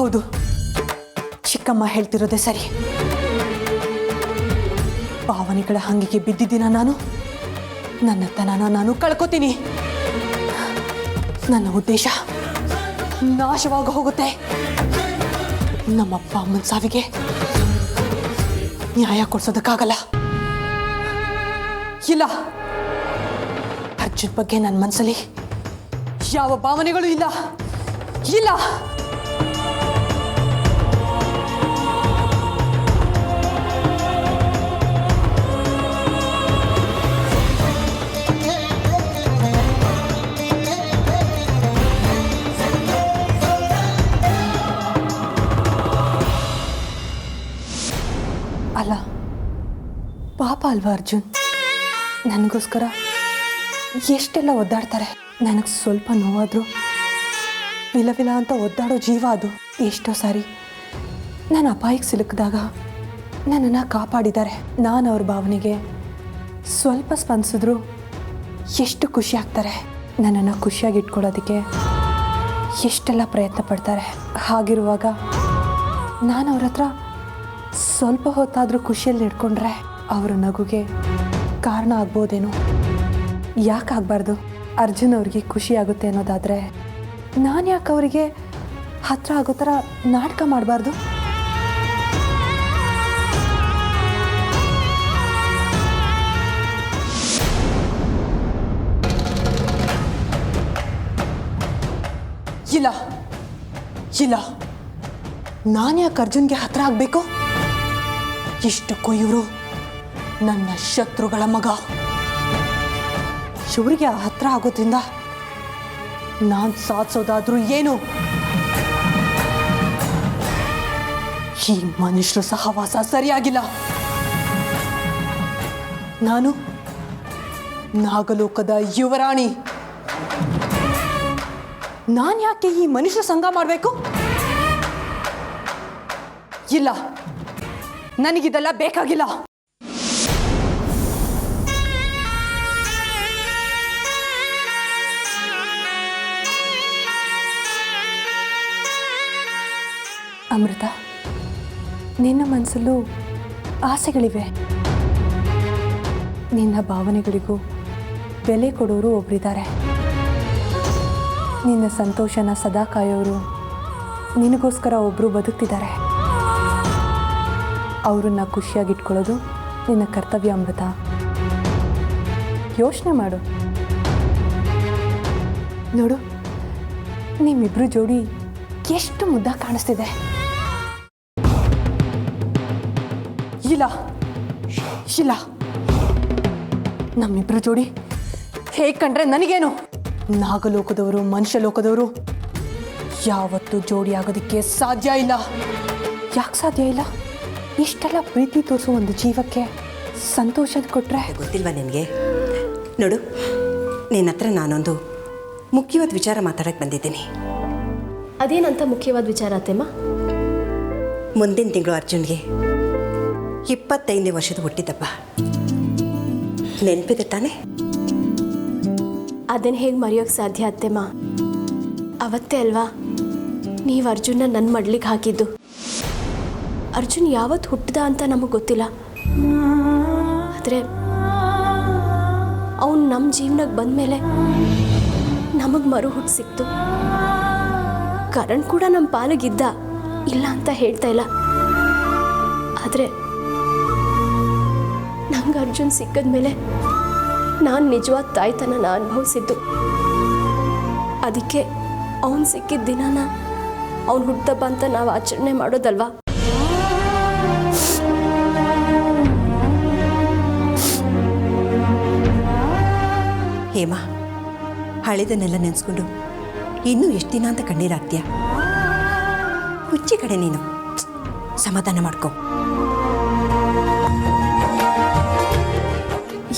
ಹೌದು, ಚಿಕ್ಕಮ್ಮ ಹೇಳ್ತಿರೋದೇ ಸರಿ. ಭಾವನೆಗಳ ಹಂಗಿಗೆ ಬಿದ್ದಿದ್ದೀನ ನಾನು. ನನ್ನತನನ ನಾನು ಕಳ್ಕೊತೀನಿ. ನನ್ನ ಉದ್ದೇಶ ನಾಶವಾಗಿ ಹೋಗುತ್ತೆ. ನಮ್ಮಪ್ಪ ಅಮ್ಮನ ಸಾವಿಗೆ ನ್ಯಾಯ ಕೊಡ್ಸೋದಕ್ಕಾಗಲ್ಲ. ಇಲ್ಲ, ಅರ್ಜುನ್ ಬಗ್ಗೆ ನನ್ನ ಮನಸ್ಸಲ್ಲಿ ಯಾವ ಭಾವನೆಗಳು ಇಲ್ಲ. ಇಲ್ಲ, ಅಲ್ಲ, ಪಾಪ ಅಲ್ವಾ ಅರ್ಜುನ್? ನನಗೋಸ್ಕರ ಎಷ್ಟೆಲ್ಲ ಒದ್ದಾಡ್ತಾರೆ. ನನಗೆ ಸ್ವಲ್ಪ ನೋವಾದರೂ ವಿಲವಿಲ ಅಂತ ಒದ್ದಾಡೋ ಜೀವ ಅದು. ಎಷ್ಟೋ ಸಾರಿ ನಾನು ಅಪಾಯಕ್ಕೆ ಸಿಲುಕಿದಾಗ ನನ್ನನ್ನು ಕಾಪಾಡಿದ್ದಾರೆ. ನಾನು ಅವ್ರ ಭಾವನೆಗೆ ಸ್ವಲ್ಪ ಸ್ಪಂದಿಸಿದ್ರು ಎಷ್ಟು ಖುಷಿ ಆಗ್ತಾರೆ. ನನ್ನನ್ನು ಖುಷಿಯಾಗಿ ಇಟ್ಕೊಳ್ಳೋದಕ್ಕೆ ಎಷ್ಟೆಲ್ಲ ಪ್ರಯತ್ನ ಪಡ್ತಾರೆ. ಹಾಗಿರುವಾಗ ನಾನು ಅವ್ರ ಹತ್ರ ಸ್ವಲ್ಪ ಹೊತ್ತಾದರೂ ಖುಷಿಯಲ್ಲಿ ಇಟ್ಕೊಂಡ್ರೆ ಅವರ ನಗುಗೆ ಕಾರಣ ಆಗ್ಬೋದೇನೋ. ಯಾಕೆ ಆಗಬಾರ್ದು? ಅರ್ಜುನ್ ಅವ್ರಿಗೆ ಖುಷಿ ಆಗುತ್ತೆ ಅನ್ನೋದಾದರೆ ನಾನು ಯಾಕೆ ಅವರಿಗೆ ಹತ್ರ ಆಗೋ ಥರ ನಾಟಕ ಮಾಡಬಾರ್ದು? ಇಲ್ಲ ಇಲ್ಲ, ನಾನು ಯಾಕೆ ಅರ್ಜುನ್ಗೆ ಹತ್ರ ಆಗಬೇಕು? ಇಷ್ಟಕ್ಕೂ ಇವರು ನನ್ನ ಶತ್ರುಗಳ ಮಗ. ಇವರಿಗೆ ಹತ್ರ ಆಗೋದ್ರಿಂದ ನಾನು ಸಾಧಿಸೋದಾದ್ರೂ ಏನು? ಈ ಮನುಷ್ಯರ ಸಹವಾಸ ಸರಿಯಾಗಿಲ್ಲ. ನಾನು ನಾಗಲೋಕದ ಯುವರಾಣಿ. ನಾನು ಯಾಕೆ ಈ ಮನುಷ್ಯರ ಸಂಗ ಮಾಡಬೇಕು? ಇಲ್ಲ, ನನಗಿದೆಲ್ಲ ಬೇಕಾಗಿಲ್ಲ. ಅಮೃತ, ನಿನ್ನ ಮನಸ್ಸಲ್ಲೂ ಆಸೆಗಳಿವೆ. ನಿನ್ನ ಭಾವನೆಗಳಿಗೂ ಬೆಲೆ ಕೊಡೋರು ಒಬ್ಬರಿದ್ದಾರೆ. ನಿನ್ನ ಸಂತೋಷನ ಸದಾ ಕಾಯೋರು ನಿನಗೋಸ್ಕರ ಒಬ್ಬರು ಬದುಕ್ತಿದ್ದಾರೆ. ಅವರನ್ನು ಖುಷಿಯಾಗಿಟ್ಕೊಳ್ಳೋದು ನಿನ್ನ ಕರ್ತವ್ಯ ಅಮೃತ. ಯೋಚನೆ ಮಾಡು. ನೋಡು, ನಿಮ್ಮಿಬ್ರು ಜೋಡಿ ಎಷ್ಟು ಮುದ್ದಾಗಿ ಕಾಣಿಸ್ತಿದೆ. ಇಲ್ಲ ಇಲ್ಲ, ನಮ್ಮಿಬ್ರು ಜೋಡಿ ಹೇಗೆ ಕಂಡ್ರೆ ನನಗೇನು? ನಾಗಲೋಕದವರು ಮನುಷ್ಯ ಲೋಕದವರು ಯಾವತ್ತೂ ಜೋಡಿ ಆಗೋದಕ್ಕೆ ಸಾಧ್ಯ ಇಲ್ಲ. ಯಾಕೆ ಸಾಧ್ಯ ಇಲ್ಲ? ಇಷ್ಟೆಲ್ಲ ಪ್ರೀತಿ ತೋರಿಸೋ ಒಂದು ಜೀವಕ್ಕೆ ಸಂತೋಷ ಕೊಟ್ಟರೆ ಗೊತ್ತಿಲ್ವಾ ನಿನಗೆ? ನೋಡು, ನಿನ್ನ ಹತ್ರ ನಾನೊಂದು ಮುಖ್ಯವಾದ ವಿಚಾರ ಮಾತಾಡಕ್ಕೆ ಬಂದಿದ್ದೀನಿ. ಅದೇನಂತ ಮುಖ್ಯವಾದ ವಿಚಾರ ಅತ್ತೆಮ್ಮ? ಮುಂದಿನ ತಿಂಗಳು ಅರ್ಜುನ್ಗೆ 25ನೇ ವರ್ಷದ ಹುಟ್ಟಿದಬ್ಬ. ನೆನಪಿದೆ ತಾನೆ? ಅದನ್ನು ಹೇಗೆ ಮರೆಯೋಕ್ಕೆ ಸಾಧ್ಯ ಅತ್ತೆಮ್ಮ? ಅವತ್ತೇ ಅಲ್ವಾ ನೀವು ಅರ್ಜುನ್ನ ನನ್ನ ಮಡ್ಲಿಗೆ ಹಾಕಿದ್ದು. ಅರ್ಜುನ್ ಯಾವತ್ತು ಹುಟ್ಟಿದ ಅಂತ ನಮಗೆ ಗೊತ್ತಿಲ್ಲ, ಆದರೆ ಅವನು ನಮ್ಮ ಜೀವನಕ್ಕೆ ಬಂದಮೇಲೆ ನಮಗೆ ಮರು ಹುಟ್ಟು ಸಿಕ್ತು. ಕರಣ್ ಕೂಡ ನಮ್ಮ ಪಾಲಿಗಿದ್ದ, ಇಲ್ಲ ಅಂತ ಹೇಳ್ತಾ ಇಲ್ಲ. ಆದರೆ ನಂಗೆ ಅರ್ಜುನ್ ಸಿಕ್ಕಿದ ಮೇಲೆ ನಾನು ನಿಜವಾದ ತಾಯ್ತನನ ಅನುಭವಿಸಿದ್ದು. ಅದಕ್ಕೆ ಅವನು ಸಿಕ್ಕಿದ ದಿನಾನ ಅವನು ಹುಟ್ಟದಬ್ಬ ಅಂತ ನಾವು ಆಚರಣೆ ಮಾಡೋದಲ್ವಾ? ಹೇಮಾ, ಹಳೆದನ್ನೆಲ್ಲ ನೆನೆಸ್ಕೊಂಡು ಇನ್ನೂ ಎಷ್ಟು ದಿನ ಅಂತ ಕಣ್ಣೀರಾಗ್ತೀಯ? ಹುಚ್ಚಿ ಕಡೆ ನೀನು ಸಮಾಧಾನ ಮಾಡ್ಕೊ.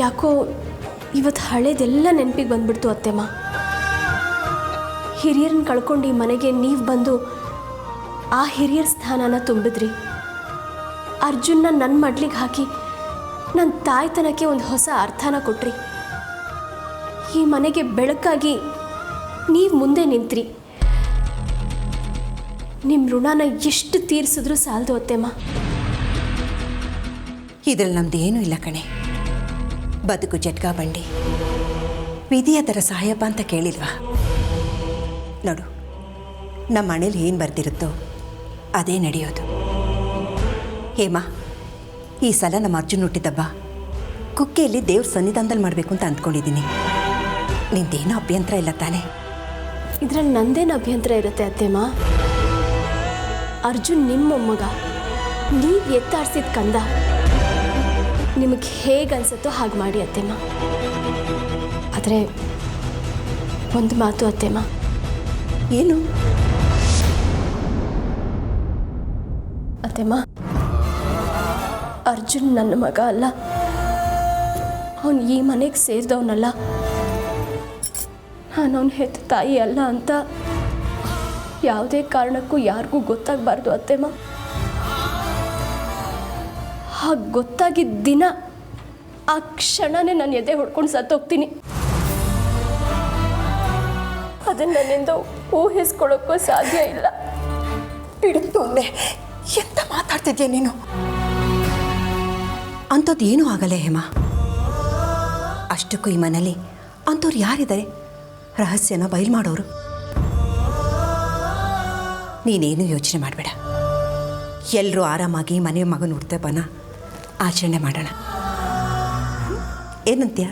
ಯಾಕೋ ಇವತ್ತು ಹಳೇದೆಲ್ಲ ನೆನಪಿಗೆ ಬಂದ್ಬಿಡ್ತು ಅತ್ತೆಮ್ಮ. ಹಿರಿಯರನ್ನ ಕಳ್ಕೊಂಡು ಈ ಮನೆಗೆ ನೀವು ಬಂದು ಆ ಹಿರಿಯರ ಸ್ಥಾನನ ತುಂಬಿದ್ರಿ. ಅರ್ಜುನ್ನ ನನ್ನ ಮಡ್ಲಿಗೆ ಹಾಕಿ ನನ್ನ ತಾಯ್ತನಕ್ಕೆ ಒಂದು ಹೊಸ ಅರ್ಥನ ಕೊಟ್ರಿ. ಈ ಮನೆಗೆ ಬೆಳಕಾಗಿ ನೀವು ಮುಂದೆ ನಿಂತ್ರಿ. ನಿಮ್ಮ ಋಣನ ಎಷ್ಟು ತೀರಿಸಿದ್ರೂ ಸಾಲದು ಅತ್ತೆಮ್ಮ. ಇದ್ರಲ್ಲಿ ನಮ್ದು ಏನೂ ಇಲ್ಲ ಕಣೆ. ಬದುಕು ಜಟ್ಕಾ ಬಂಡಿ, ವಿಧಿಯ ಥರ ಸಹಾಯಪ್ಪ ಅಂತ ಕೇಳಿಲ್ವಾ? ನೋಡು, ನಮ್ಮ ಮನೇಲಿ ಏನು ಬರ್ದಿರುತ್ತೋ ಅದೇ ನಡೆಯೋದು. ಹೇಮಾ, ಈ ಸಲ ನಮ್ಮ ಅರ್ಜುನ್ ಹುಟ್ಟಿದಬ್ಬ ಕುಕ್ಕೆಯಲ್ಲಿ ದೇವ್ರ ಸನ್ನಿಧಾನದಲ್ಲಿ ಮಾಡಬೇಕು ಅಂತ ಅಂದ್ಕೊಂಡಿದ್ದೀನಿ. ನಿಂದೇನೂ ಅಭ್ಯಂತರ ಇಲ್ಲ ತಾನೇ? ಇದ್ರಲ್ಲಿ ನಂದೇನು ಅಭ್ಯಂತರ ಇರುತ್ತೆ ಅತ್ತೆಮ್ಮ? ಅರ್ಜುನ್ ನಿಮ್ಮ ಮೊಮ್ಮಗ, ನೀವು ಎತ್ತಾಡ್ಸಿದ ಕಂದ. ನಿಮಗೆ ಹೇಗೆ ಅನ್ಸುತ್ತೋ ಹಾಗೆ ಮಾಡಿ ಅತ್ತೆಮ್ಮ. ಆದರೆ ಒಂದು ಮಾತು ಅತ್ತೆಮ್ಮ. ಏನು? ಅತ್ತೆಮ್ಮ, ಅರ್ಜುನ್ ನನ್ನ ಮಗ ಅಲ್ಲ, ಅವನು ಈ ಮನೆಗೆ ಸೇರಿದವನಲ್ಲ, ನಾನು ಅವನ ಹೆತ್ತ ತಾಯಿ ಅಲ್ಲ ಅಂತ ಯಾವುದೇ ಕಾರಣಕ್ಕೂ ಯಾರಿಗೂ ಗೊತ್ತಾಗಬಾರ್ದು ಅತ್ತೆಮ್ಮ. ಹಾಗೆ ಗೊತ್ತಾಗಿದ್ದ ದಿನ ಆ ಕ್ಷಣನೇ ನಾನು ಎದೆ ಹೊಡ್ಕೊಂಡು ಸತ್ತೋಗ್ತೀನಿ. ಅದನ್ನು ನನ್ನಿಂದ ಊಹಿಸ್ಕೊಳ್ಳೋಕ್ಕೂ ಸಾಧ್ಯ ಇಲ್ಲ. ಬಿಡುತ್ತು ಅಂದೆ. ಎಂತ ಮಾತಾಡ್ತಿದ್ಯಾ ನೀನು? ಅಂಥದ್ದು ಏನೂ ಆಗಲ್ಲ ಹೇಮಾ. ಅಷ್ಟಕ್ಕೂ ಈ ಮನೇಲಿ ಅಂಥವ್ರು ಯಾರಿದ್ದಾರೆ ರಹಸ್ಯನ ಬಯಲು ಮಾಡೋರು? ನೀನೇನು ಯೋಚನೆ ಮಾಡಬೇಡ. ಎಲ್ಲರೂ ಆರಾಮಾಗಿ ಮನೆ ಮಗನ ಹುಡ್ತೇಪನ ಆಚರಣೆ ಮಾಡೋಣ. ಏನಂತೀಯ?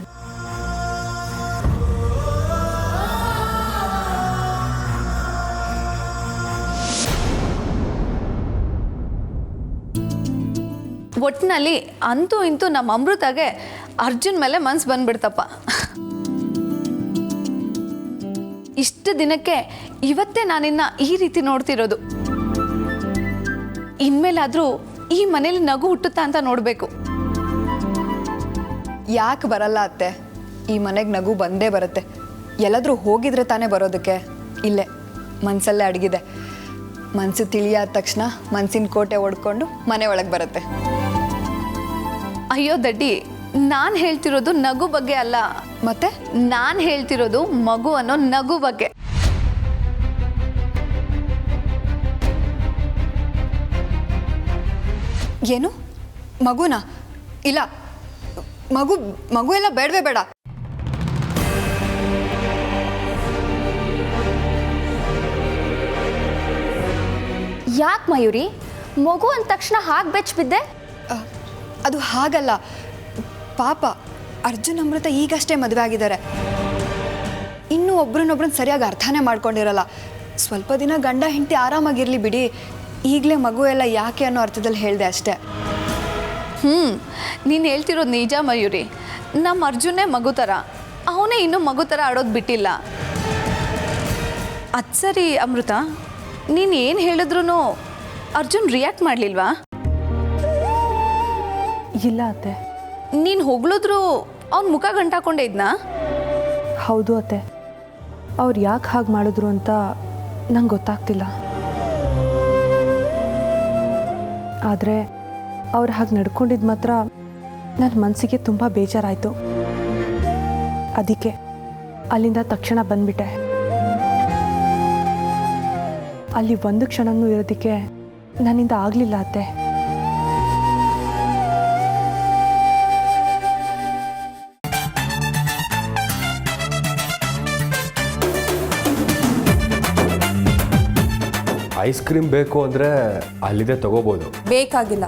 ಒಟ್ಟಿನಲ್ಲಿ ಅಂತೂ ಇಂತೂ ನಮ್ಮ ಅಮೃತಾಗೆ ಅರ್ಜುನ್ ಮೇಲೆ ಮನ್ಸು ಬಂದ್ಬಿಡ್ತಪ್ಪ. ಇಷ್ಟು ದಿನಕ್ಕೆ ಇವತ್ತೇ ನಾನಿನ್ನ ಈ ರೀತಿ ನೋಡ್ತಿರೋದು. ಇನ್ಮೇಲಾದರೂ ಈ ಮನೇಲಿ ನಗು ಹುಟ್ಟುತ್ತಾ ಅಂತ ನೋಡಬೇಕು. ಯಾಕೆ ಬರಲ್ಲ ಅತ್ತೆ? ಈ ಮನೆಗೆ ನಗು ಬಂದೇ ಬರುತ್ತೆ. ಎಲ್ಲಾದರೂ ಹೋಗಿದ್ರೆ ತಾನೇ ಬರೋದಕ್ಕೆ. ಇಲ್ಲೇ ಮನಸ್ಸಲ್ಲೇ ಅಡಗಿದೆ. ಮನಸ್ಸು ತಿಳಿಯಾದ ತಕ್ಷಣ ಮನಸ್ಸಿನ ಕೋಟೆ ಒಡ್ಕೊಂಡು ಮನೆ ಒಳಗೆ ಬರುತ್ತೆ. ಅಯ್ಯೋ ದಡ್ಡಿ, ನಾನು ಹೇಳ್ತಿರೋದು ನಗು ಬಗ್ಗೆ ಅಲ್ಲ. ಮತ್ತೆ ನಾನು ಹೇಳ್ತಿರೋದು ಮಗು ಅನ್ನೋ ನಗು ಬಗ್ಗೆ. ಏನು? ಮಗುನ? ಇಲ್ಲ, ಮಗು ಎಲ್ಲ ಬೇಡವೇ ಬೇಡ. ಯಾಕೆ ಮಯೂರಿ, ಮಗು ಅಂದ ತಕ್ಷಣ ಹಾಗೆ ಬೆಚ್ಚ ಬಿದ್ದೆ? ಅದು ಹಾಗಲ್ಲ. ಪಾಪ ಅರ್ಜುನ್ ಅಮೃತ ಈಗಷ್ಟೇ ಮದುವೆ ಆಗಿದ್ದಾರೆ. ಇನ್ನೂ ಒಬ್ರನ್ನೊಬ್ರನ್ನ ಸರಿಯಾಗಿ ಅರ್ಥನೇ ಮಾಡ್ಕೊಂಡಿರಲ್ಲ. ಸ್ವಲ್ಪ ದಿನ ಗಂಡ ಹೆಂಡತಿ ಆರಾಮಾಗಿರಲಿ ಬಿಡಿ. ಈಗಲೇ ಮಗು ಎಲ್ಲ ಯಾಕೆ ಅನ್ನೋ ಅರ್ಥದಲ್ಲಿ ಹೇಳಿದೆ ಅಷ್ಟೇ. ನೀನು ಹೇಳ್ತಿರೋದು ನಿಜ ಮಯೂರಿ. ನಮ್ಮ ಅರ್ಜುನೇ ಮಗು ಥರ, ಅವನೇ ಇನ್ನೂ ಮಗು ಥರ ಆಡೋದು ಬಿಟ್ಟಿಲ್ಲ. ಅದು ಸರಿ ಅಮೃತ, ನೀನು ಏನು ಹೇಳಿದ್ರು ಅರ್ಜುನ್ ರಿಯಾಕ್ಟ್ ಮಾಡಲಿಲ್ವಾ? ಇಲ್ಲ ಅತ್ತೆ. ನೀನು ಹೊಗಳಿದ್ರು ಅವ್ನ ಮುಖ ಗಂಟಾಕೊಂಡೇ ಇದ್ನಾ? ಹೌದು ಅತ್ತೆ, ಅವ್ರು ಯಾಕೆ ಹಾಗೆ ಮಾಡಿದ್ರು ಅಂತ ನಂಗೆ ಗೊತ್ತಾಗ್ತಿಲ್ಲ. ಆದರೆ ಅವ್ರು ಹಾಗೆ ನಡ್ಕೊಂಡಿದ್ದು ಮಾತ್ರ ನನ್ನ ಮನಸ್ಸಿಗೆ ತುಂಬ ಬೇಜಾರಾಯಿತು. ಅದಕ್ಕೆ ಅಲ್ಲಿಂದ ತಕ್ಷಣ ಬಂದ್ಬಿಟ್ಟೆ. ಅಲ್ಲಿ ಒಂದು ಕ್ಷಣನೂ ಇರೋದಕ್ಕೆ ನನ್ನಿಂದ ಆಗಲಿಲ್ಲ ಅತ್ತೆ. ಐಸ್ ಕ್ರೀಮ್ ಬೇಕು ಅಂದರೆ ಅಲ್ಲಿದೆ ತಗೋಬೋದು. ಬೇಕಾಗಿಲ್ಲ,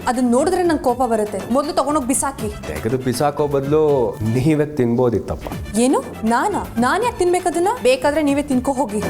ಅದನ್ನ ನೋಡಿದ್ರೆ ನಂಗೆ ಕೋಪ ಬರುತ್ತೆ. ಮೊದಲು ತಗೊಂಡೋಗಿ ಬಿಸಾಕಿ. ತೆಗೆದು ಬಿಸಾಕೋ ಬದಲು ನೀವೇ ತಿನ್ಬೋದಿತ್ತಪ್ಪ. ಏನು? ನಾನು ಯಾಕೆ ತಿನ್ಬೇಕದನ್ನ? ಬೇಕಾದ್ರೆ ನೀವೇ ತಿನ್ಕೋ ಹೋಗಿ.